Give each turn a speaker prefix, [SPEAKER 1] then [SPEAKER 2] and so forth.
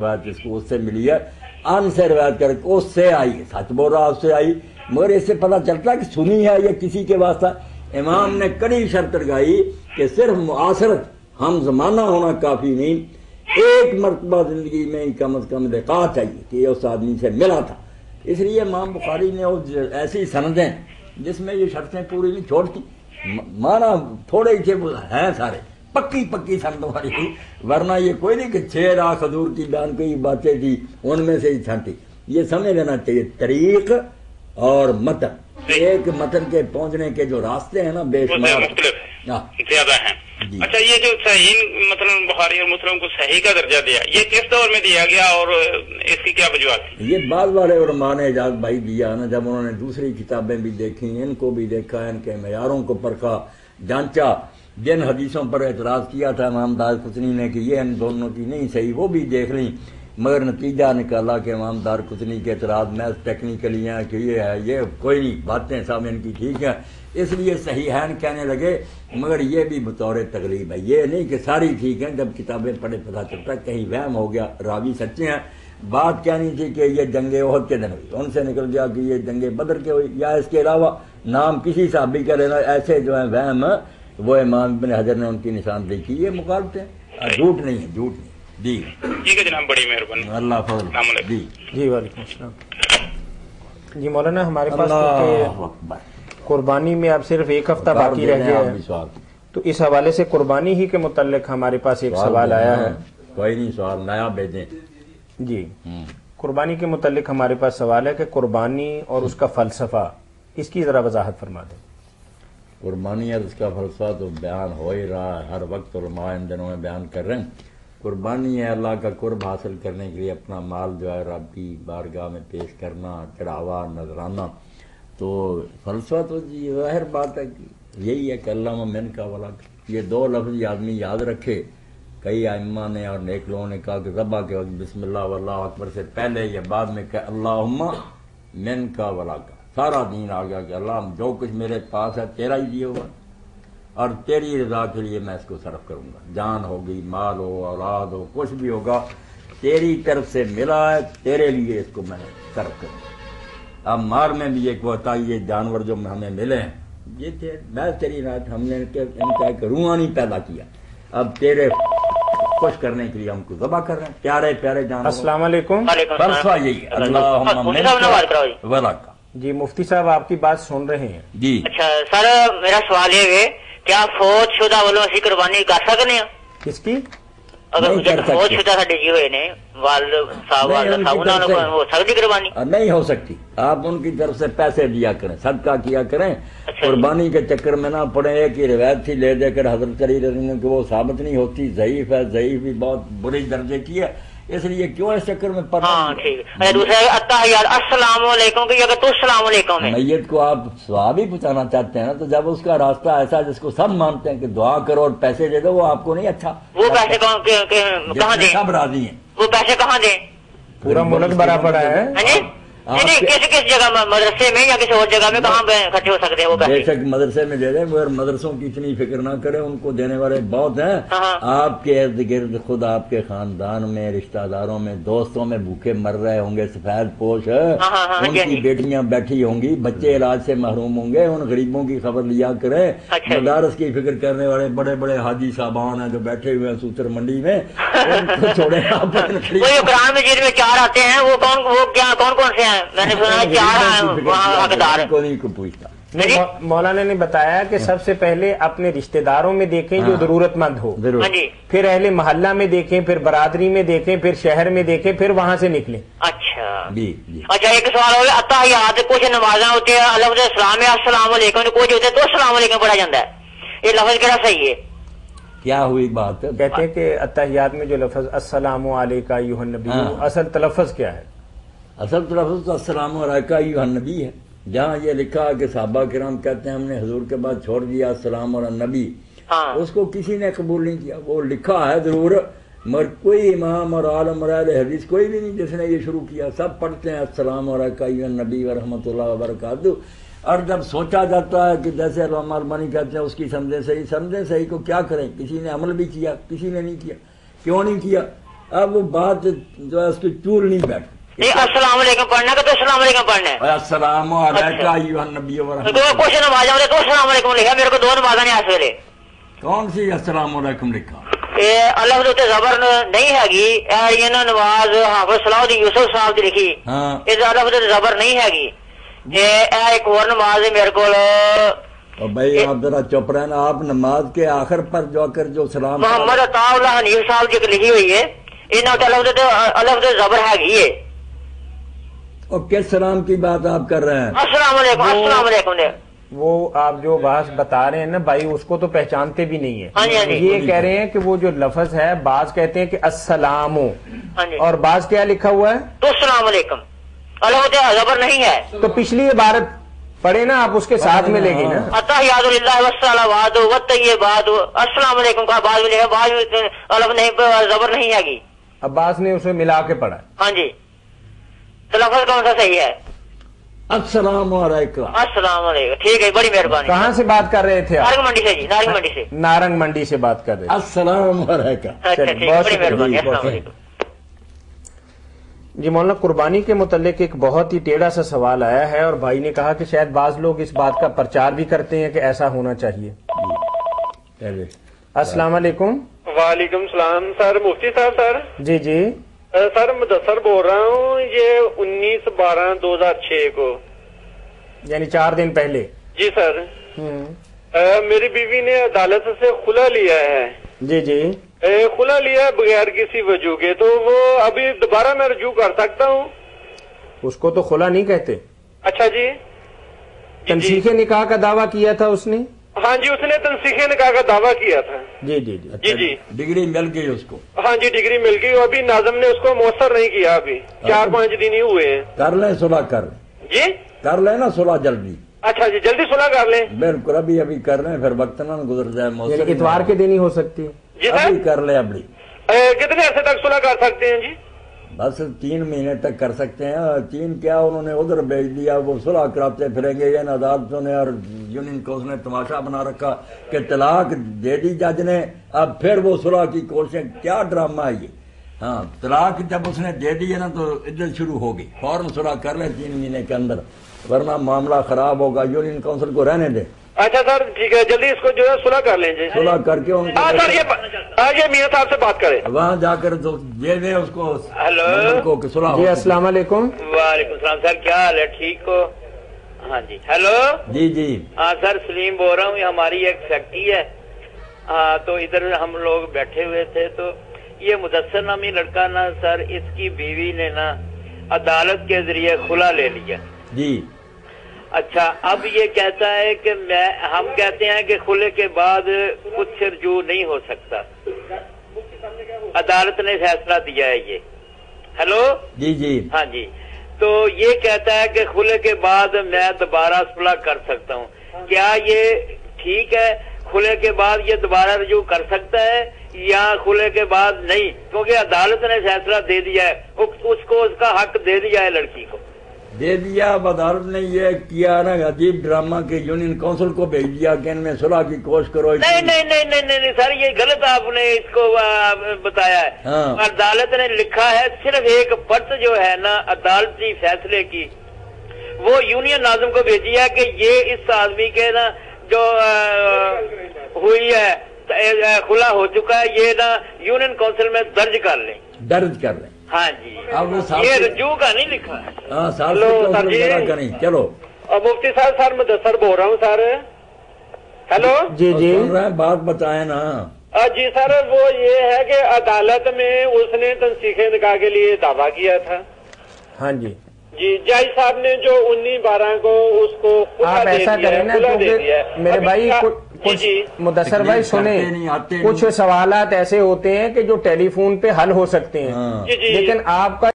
[SPEAKER 1] روایت اس کو اس سے ملی ہے، ان سے روایت کر کے اس سے آئی، سچ بول رہا اس سے آئی، مگر اس سے پتہ چلتا کہ سنی ہے یا کسی کے واسطہ۔ امام نے کڑی شرط لگائی کہ صرف معاصرت ہم زمانہ ہونا کافی نہیں، ایک مرتبہ زندگی میں کم از کم لقاء چاہیے کہ یہ اس آدمی سے ملا تھا۔ اس لیے امام بخاری نے ایسی سندیں جس میں یہ شرطیں پوری نہیں چھوڑتی، مانا تھوڑے ہی ہیں سارے پکی سندوں والی، ورنہ یہ کوئی نہیں کہ 6 لاکھ حضور کی بیان کوئی باتیں تھی ان میں سے ہی چھانٹی۔ یہ سمجھ لینا چاہیے طریق اور متن، ایک متن کے پہنچنے کے جو راستے ہیں نا بے شمار
[SPEAKER 2] زیادہ ہیں۔ اچھا، یہ جو صحیح مثلا بخاری اور مسلم کو صحیح کا درجہ دیا، یہ کس دور میں دیا گیا اور اس کی کیا وجوہات تھی؟
[SPEAKER 1] یہ بعض والے علماء نے اجازت بھائی دیا نا، جب انہوں نے دوسری کتابیں بھی دیکھی، ان کو بھی دیکھا، ان کے معیاروں کو پرکھا جانچا، جن حدیثوں پر اعتراض کیا تھا امام دارقطنی نے کہ یہ ان دونوں کی نہیں صحیح، وہ بھی دیکھ لیں، مگر نتیجہ نکالا کہ امام دارقطنی کے اعتراض محض ٹیکنیکلی ہیں کہ یہ ہے، یہ کوئی نہیں، باتیں سب ان کی ٹھیک ہیں، اس لیے صحیحین کہنے لگے، مگر یہ بھی بطور تقریب ہے، یہ نہیں کہ ساری ٹھیک ہیں، جب کتابیں پڑھے پتہ چلتا ہے کہیں وہم ہو گیا، راوی سچے ہیں۔ بات کہنی تھی کہ یہ جنگ احد کے دن ہوئی، ان سے نکل گیا کہ یہ جنگ بدر کے ہوئی، یا اس کے علاوہ نام کسی صحابی کا لینا، ایسے جو ہیں وہم وہ امام ابن حجر نے ان کی نشاندہی کی، یہ مخالفت ہے، جھوٹ نہیں ہے، جھوٹ نہیں جی۔
[SPEAKER 2] ٹھیک ہے جناب، بڑی مہربانی،
[SPEAKER 1] اللہ فضل
[SPEAKER 3] جی وعلیکم السلام۔ جی مولانا، ہمارے پاس قربانی میں اب صرف ایک ہفتہ باقی رہ گیا ہے، تو اس حوالے سے قربانی ہی کے متعلق ہمارے پاس ایک سوال آیا ہے۔
[SPEAKER 1] کوئی نہیں، سوال نیا بھیجیں
[SPEAKER 3] جی۔ قربانی کے متعلق ہمارے پاس سوال ہے کہ قربانی اور اس کا فلسفہ، اس کی ذرا وضاحت فرما دیں۔
[SPEAKER 1] قربانی اور اس کا فلسفہ تو بیان ہو ہی رہا ہے، ہر وقت علماء ان دنوں میں بیان کر رہے ہیں۔ قربانی ہے اللہ کا قرب حاصل کرنے کے لیے اپنا مال جو ہے رب کی بارگاہ میں پیش کرنا، چڑھاوا، نذرانہ۔ تو فلسفہ تو جی ظاہر بات ہے کہ یہی ہے کہ اللہ من کا ولا، یہ دو لفظ آدمی یاد رکھے۔ کئی ائمہ نے اور نیک لوگوں نے کہا کہ ذبح کے وقت بسم اللہ واللہ اکبر سے پہلے یا بعد میں کہ اللہم من کا ولا کا، سارا دین آ گیا کہ اللہ جو کچھ میرے پاس ہے تیرا ہی دیا ہوا، اور تیری رضا کے لیے میں اس کو صرف کروں گا، جان ہوگی، مال ہو، اولاد ہو، کچھ بھی ہوگا تیری طرف سے ملا ہے، تیرے لیے اس کو میں صرف کروں گا۔ اب مار میں بھی ایک ہوتا ہے، یہ جانور جو ہمیں ملے ہیں یہ تھے میں تیری رات، ہم نے ان کا ایک روحانی پیدا کیا، اب تیرے خوش کرنے کے لیے ہم کو ذبح کر رہے ہیں، پیارے پیارے جانور۔
[SPEAKER 3] السلام علیکم۔
[SPEAKER 1] فلسفہ یہی ہے اللہم من کا ولا کا۔
[SPEAKER 3] جی مفتی صاحب آپ کی بات سن رہے ہیں
[SPEAKER 1] جی۔
[SPEAKER 4] اچھا سر، میرا سوال یہ ہے کیا فوت شدہ والوں اسی قربانی کر سکتے ہیں؟
[SPEAKER 3] کس کی؟
[SPEAKER 4] اگر فوت شدہ ساڈے جی ہوئے نے والد صاحب انہوں نے ہو سکتی قربانی؟
[SPEAKER 1] نہیں ہو سکتی، آپ ان کی طرف سے پیسے دیا کریں، صدقہ کیا کریں، قربانی کے چکر میں نہ پڑے۔ ایک ہی روایت تھی لے دے کر حضرت علی رضی اللہ عنہ کہ وہ ثابت نہیں ہوتی، ضعیف ہے، ضعیف بھی بہت بری درجے کی ہے، اس لیے کیوں اس چکر میں پڑھنا۔
[SPEAKER 4] ہاں ٹھیک ہے۔ دوسرا التحیات السلام علیکم کہ اگر تو السلام علیکم ہے،
[SPEAKER 1] میت کو آپ ثواب ہی پہنچانا چاہتے ہیں نا، تو جب اس کا راستہ ایسا جس کو سب مانتے ہیں کہ دعا کرو اور پیسے دے دو، وہ آپ کو نہیں اچھا،
[SPEAKER 4] وہ پیسے کہاں دیں؟
[SPEAKER 1] سب راضی ہیں،
[SPEAKER 4] وہ پیسے کہاں دیں؟
[SPEAKER 3] پورا ملک بھرا پڑا ہے۔
[SPEAKER 4] نہیں کس جگہ، مدرسے میں یا کسی اور جگہ میں کہاں اکٹھے ہو سکتے ہیں وہ پیسے؟
[SPEAKER 1] بے شک مدرسے میں دے دیں، مگر مدرسوں کی اتنی فکر نہ کریں، ان کو دینے والے بہت ہیں۔ آپ کے ارد گرد خود آپ کے خاندان میں، رشتہ داروں میں، دوستوں میں بھوکے مر رہے ہوں گے سفید پوش، ان کی بیٹیاں بیٹھی ہوں گی، بچے علاج سے محروم ہوں گے، ان غریبوں کی خبر لیا کریں۔ مدارس کی فکر کرنے والے بڑے بڑے حاجی صاحبان ہیں جو بیٹھے ہوئے ہیں سوتر منڈی میں، ان کو چھوڑیں آپ۔
[SPEAKER 4] وہ جو قرآن مجید میں 4 آتے ہیں وہ کون سے ہیں؟ میں نے سنا 4 حقدار
[SPEAKER 1] کو نہیں کو پوچھتا۔
[SPEAKER 3] مولانا نے بتایا کہ سب سے پہلے اپنے رشتہ داروں میں دیکھیں جو ضرورت مند ہو، پھر اہل محلہ میں دیکھیں، پھر برادری میں دیکھیں، پھر شہر میں دیکھیں، پھر وہاں سے نکلیں۔
[SPEAKER 4] اچھا
[SPEAKER 1] جی۔
[SPEAKER 4] اچھا ایک سوال ہو گیا، التحیات کچھ نمازاں ہوتی ہیں لفظ اسلام میں السلام علیکم، کچھ ہوتے تو السلام علیکم پڑھا جاتا ہے، یہ لفظ کیڑا صحیح ہے؟
[SPEAKER 1] کیا ہوئی بات؟
[SPEAKER 3] کہتے ہیں کہ التحیات میں جو لفظ السلام علیکہ ایھا النبی، اصل تلفظ کیا ہے؟
[SPEAKER 1] اصل تلفظ تو السلام علیکہ ایھا النبی ہے، جہاں یہ لکھا کہ صحابہ کرام کہتے ہیں ہم نے حضور کے بعد چھوڑ دیا السلام علی النبی، اس کو کسی نے قبول نہیں کیا، وہ لکھا ہے ضرور، مگر کوئی امام اور عالم اور اہل حدیث کوئی بھی نہیں جس نے یہ شروع کیا، سب پڑھتے ہیں السلام علیکہ ایھا النبی ورحمۃ اللہ وبرکاتہ۔ اور جب سوچا جاتا ہے کہ جیسے علامہ البانی کہتے ہیں اس کی سمجھیں صحیح کو کیا کریں، کسی نے عمل بھی کیا، کسی نے نہیں کیا، کیوں نہیں کیا؟ اب وہ بات جو ہے اس کی چول نہیں بیٹھ
[SPEAKER 4] نہیں السلام علیکم پڑھنا کا تو السلام علیکم پڑھنا ہے.
[SPEAKER 1] السلام علیکم ایھا النبی و
[SPEAKER 4] تو کچھ نمازاں ہوتے تو السلام علیکم لکھا, میرے کو 2 نمازاں نے اس ویلے.
[SPEAKER 1] کون سی السلام علیکم لکھا؟
[SPEAKER 4] اللہ دے زبر نہیں ہے یہ نماز حافظ صلاح الدین یوسف صاحب دی لکھی, یہ اللہ دے زبر نہیں ہے. ایک اور نماز ہے میرے کو.
[SPEAKER 1] بھائی آپ ذرا چپ رہنا, آپ نماز کے آخر پر جو کر جو سلام
[SPEAKER 4] محمد عطا اللہ حنیف صاحب جی لکھی ہوئی ہے, اللہ دے زبر ہے.
[SPEAKER 1] اور کس سلام کی بات آپ کر رہے ہیں؟
[SPEAKER 4] السلام علیکم. السلام علیکم.
[SPEAKER 3] وہ آپ جو بات بتا رہے ہیں نا بھائی, اس کو تو پہچانتے بھی نہیں ہے. یہ کہہ رہے ہیں کہ وہ جو لفظ ہے, بعض کہتے ہیں کہ السلام, اور بعض کیا لکھا ہوا ہے
[SPEAKER 4] تو السلام علیکم. اللہ دے زبر نہیں ہے.
[SPEAKER 3] تو پچھلی عبارت پڑھے نا آپ, اس کے ساتھ میں لے گی نا
[SPEAKER 4] التحیات للہ والصلوات والطیبات. السلام علیکم کا بعض میں لکھا, بعض میں اللہ نہیں زبر نہیں ہے.
[SPEAKER 3] عباس نے اسے ملا کے پڑھا.
[SPEAKER 4] ہاں جی, تو لفظ کون سا صحیح ہے؟
[SPEAKER 1] السلام علیکم.
[SPEAKER 4] السلام علیکم. ٹھیک ہے, بڑی مہربانی.
[SPEAKER 3] کہاں سے بات کر رہے تھے آپ؟
[SPEAKER 4] نارنگ منڈی سے جی, نارنگ منڈی سے.
[SPEAKER 3] نارنگ منڈی سے بات کر رہے تھے.
[SPEAKER 1] السلام علیکم.
[SPEAKER 4] اچھا ٹھیک ہے, بڑی مہربانی. السلام علیکم.
[SPEAKER 3] جی مولانا, قربانی کے متعلق ایک بہت ہی ٹیڑھا سا سوال آیا ہے, اور بھائی نے کہا کہ شاید بعض لوگ اس بات کا پرچار بھی کرتے ہیں کہ ایسا ہونا چاہیے. السلام علیکم.
[SPEAKER 5] وعلیکم السلام. سر مفتی صاحب. سر
[SPEAKER 3] جی جی
[SPEAKER 5] سر مدثر بول رہا ہوں, یہ 19/12/2006 کو,
[SPEAKER 3] یعنی 4 دن پہلے.
[SPEAKER 5] جی سر. میری بیوی نے عدالت سے خلا لیا ہے.
[SPEAKER 3] جی جی
[SPEAKER 5] خلا لیا بغیر کسی وجہ کے, تو وہ ابھی دوبارہ میں رجوع کر سکتا ہوں؟
[SPEAKER 3] اس کو تو خلا نہیں کہتے.
[SPEAKER 5] اچھا جی.
[SPEAKER 3] تنسیخ نکاح کا دعویٰ کیا تھا اس نے.
[SPEAKER 5] ہاں جی, اس نے تنسیخ نکاح کا دعویٰ کیا تھا.
[SPEAKER 3] جی جی جی
[SPEAKER 5] جی جی.
[SPEAKER 1] ڈگری مل گئی اس کو.
[SPEAKER 5] ہاں جی, ڈگری مل گئی. ابھی ناظم نے اس کو مؤثر نہیں کیا, ابھی 4-5 دن ہی ہوئے ہیں.
[SPEAKER 1] کر لیں صلح, کر
[SPEAKER 5] جی
[SPEAKER 1] کر لیں نا صلح جلدی.
[SPEAKER 5] اچھا جی, جلدی صلح کر لیں.
[SPEAKER 1] بالکل, ابھی کر لیں, پھر وقت نہ گزر جائے.
[SPEAKER 3] یعنی اتوار کے دن ہی ہو سکتی ہے.
[SPEAKER 5] جی سر.
[SPEAKER 1] ابھی کر لیں. ابھی
[SPEAKER 5] کتنے عرصے تک صلح کر سکتے ہیں جی؟
[SPEAKER 1] بس 3 مہینے تک کر سکتے ہیں. 3 کیا, انہوں نے ادھر بھیج دیا, وہ صلح کراتے پھریں گے. یہ عدالتوں نے اور یونین کو اس نے تماشا بنا رکھا کہ طلاق دے دی جج نے, اب پھر وہ صلح کی کوششیں. کیا ڈرامہ ہے یہ. ہاں, طلاق جب اس نے دے دی ہے نا تو عدت شروع ہوگی, فوراً صلح کر لیں 3 مہینے کے اندر, ورنہ معاملہ خراب ہوگا. یونین کونسل کو رہنے دیں.
[SPEAKER 5] اچھا سر ٹھیک ہے, جلدی اس کو جو ہے صلح کر لیں. جی
[SPEAKER 1] صلح کر کے ان
[SPEAKER 5] ہاں سر, یہ میاں صاحب سے بات کریں,
[SPEAKER 1] وہاں جا کر دے دیں اس کو.
[SPEAKER 2] ہیلو
[SPEAKER 1] صلح.
[SPEAKER 3] جی السلام علیکم.
[SPEAKER 2] وعلیکم السلام سر, کیا حال ہے, ٹھیک ہو؟ ہاں جی. ہیلو.
[SPEAKER 1] جی جی.
[SPEAKER 2] ہاں سر, سلیم بول رہا ہوں. یہ ہماری ایک فیکٹری ہے, تو ادھر ہم لوگ بیٹھے ہوئے تھے, تو یہ مدثر نامی لڑکا نا سر, اس کی بیوی نے نا عدالت کے ذریعے خلا لے لیا.
[SPEAKER 1] جی.
[SPEAKER 2] اچھا, اب یہ کہتا ہے کہ ہم کہتے ہیں کہ خلے کے بعد کچھ رجوع نہیں ہو سکتا. عدالت نے فیصلہ دیا ہے یہ. ہیلو.
[SPEAKER 1] جی جی.
[SPEAKER 2] ہاں جی, تو یہ کہتا ہے کہ خلے کے بعد میں دوبارہ صلح کر سکتا ہوں. کیا یہ ٹھیک ہے؟ خلے کے بعد یہ دوبارہ رجوع کر سکتا ہے یا خلے کے بعد نہیں؟ کیونکہ عدالت نے فیصلہ دے دیا ہے, اس کو اس کا حق دے دیا ہے, لڑکی کو
[SPEAKER 1] دے دیا. عدالت نے یہ کیا نا عجیب ڈرامہ کہ یونین کونسل کو بھیج دیا کہ ان میں صلح کی کوشش کرو.
[SPEAKER 2] نہیں سر, یہ غلط آپ نے اس کو بتایا ہے. عدالت نے لکھا ہے صرف ایک پرت جو ہے نا عدالتی فیصلے کی, وہ یونین ناظم کو بھیجی ہے کہ یہ اس آدمی کے نا جو ہوئی ہے خلا ہو چکا ہے, یہ نا یونین کونسل میں درج کر لیں. ہاں جی, یہ رجوع کا نہیں لکھا ہے.
[SPEAKER 1] ہاں سر جی. چلو
[SPEAKER 5] مفتی صاحب. سر مدثر بول رہا ہوں سر. ہیلو.
[SPEAKER 3] جی جی,
[SPEAKER 1] بات بتائیں نا.
[SPEAKER 5] جی سر, وہ یہ ہے کہ عدالت میں اس نے تنسیخ نکاح کے لیے دعویٰ کیا تھا.
[SPEAKER 3] ہاں جی
[SPEAKER 5] جی, جج صاحب نے جو 19/12 کو اس کو
[SPEAKER 3] آپ ایسا کریں نا, میرے بھائی کچھ مدثر بھائی سنیں, کچھ سوالات ایسے ہوتے ہیں کہ جو ٹیلی فون پہ حل ہو سکتے ہیں, لیکن آپ کا